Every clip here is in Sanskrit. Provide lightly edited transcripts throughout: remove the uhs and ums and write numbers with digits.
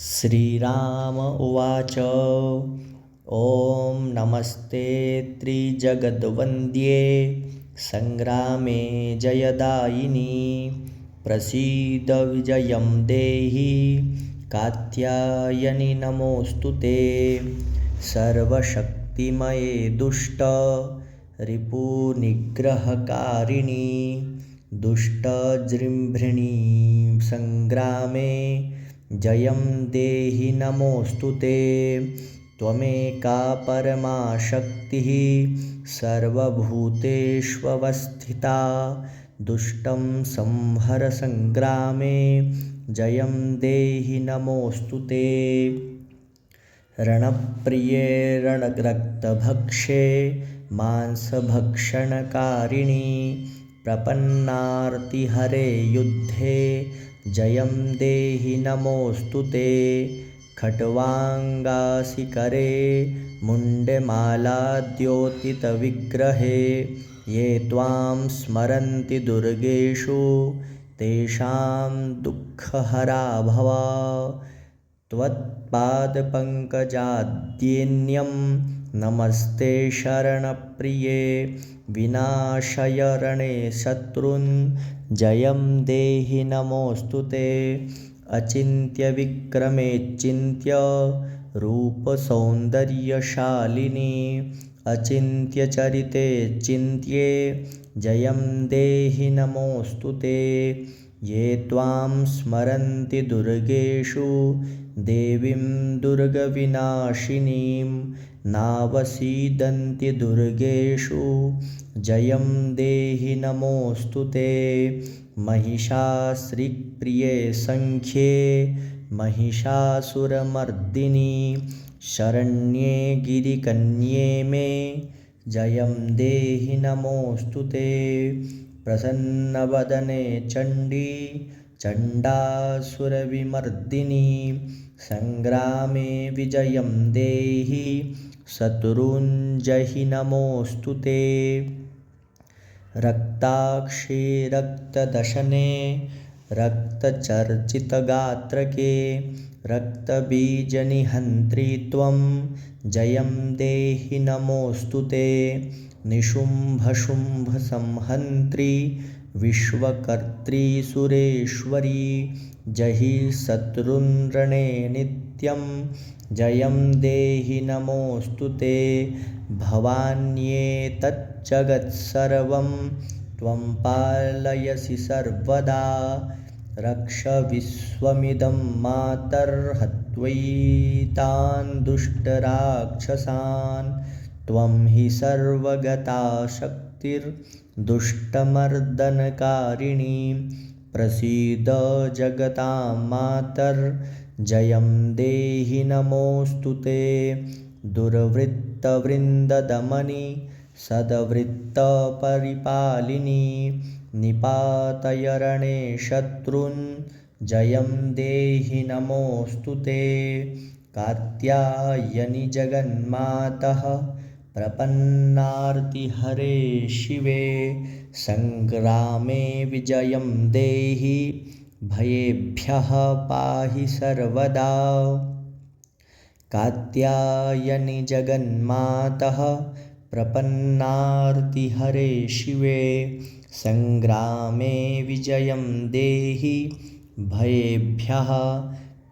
श्रीराम उवाच। ॐ नमस्ते त्रिजगद्वन्द्ये संग्रामे जयदायिनी प्रसीद विजयं देहि कात्यायनि नमोऽस्तु ते। सर्वशक्तिमये दुष्ट रिपुनिग्रहकारिणि दुष्टजृम्भिणी संग्रामे जयं देहि नमोऽस्तु ते। त्वमेका परमा शक्तिः सर्वभूतेष्वस्थिता दुष्टं संहर संग्रामे जयं देहि नमोऽस्तु ते। रणप्रिये रणरक्तभक्षे मांसभक्षणकारिणि प्रपन्नार्तिहरे युद्धे जयं देहि नमोऽस्तु ते। खट्वाङ्गासिकरे मुण्डमालाद्योतितविग्रहे ये त्वां स्मरन्ति दुर्गेषु तेषां दुःखहरा भव। त्वत्पादपङ्कजाद्येन्यं नमस्ते शरणप्रिये विनाशय रणे शत्रून् जयं देहि नमोऽस्तु ते। अचिन्त्यविक्रमे चिन्त्य रूपसौन्दर्यशालिनी अचिन्त्यचरिते चिन्त्ये जयं देहि नमोऽस्तु ते। ये त्वां स्मरन्ति दुर्गेषु देवीं दुर्गविनाशिनीं नावसीदन्ति दुर्गेषु जयं देहि नमोऽस्तु ते। महिषासुरप्रिये सङ्ख्ये महिषासुरमर्दिनी शरण्ये गिरिकन्ये मे जयं देहि नमोऽस्तु ते। प्रसन्नवदने चण्डी चण्डासुरविमर्दिनी संग्रामे विजयं देहि शत्रूञ्जहि नमोऽस्तु ते। रक्ताक्षे रक्तदशने रक्तचर्चितगात्रके रक्तबीजनिहन्त्री त्वं जयं देहि नमोऽस्तु ते। निशुम्भशुम्भसंहन्त्री विश्वकर्त्री सुरेश्वरी जहि शत्रून्रणे नित्यं जयं देहि नमोऽस्तु ते। भवान्येतज्जगत्सर्वं त्वं पालयसि सर्वदा रक्ष विश्वमिदं मातर्हत्वैतान् दुष्टराक्षसान् त्वं हि सर्वगता शक्तिर्दुष्टमर्दनकारिणी प्रसीद जगतां मातर्जयं देहि नमोऽस्तु ते। दुर्वृत्तवृन्ददमनी सद्वृत्तपरिपालिनी निपातय रणे शत्रून् जयं देहि नमोऽस्तु ते। कात्यायनि जगन्मातः प्रपन्नार्तिहरे शिवे संग्रामे विजयं देहि भयेभ्यः पाहि सर्वदा। कात्यायनि जगन्मातः प्रपन्नार्तिहरे शिवे संग्रामे विजयं देहि भयेभ्यः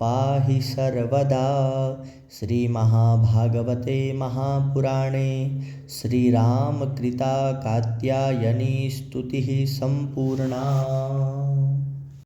पाहि सर्वदा। श्रीमहाभागवते महापुराणे श्रीरामकृता कात्यायनी स्तुतिः सम्पूर्णा।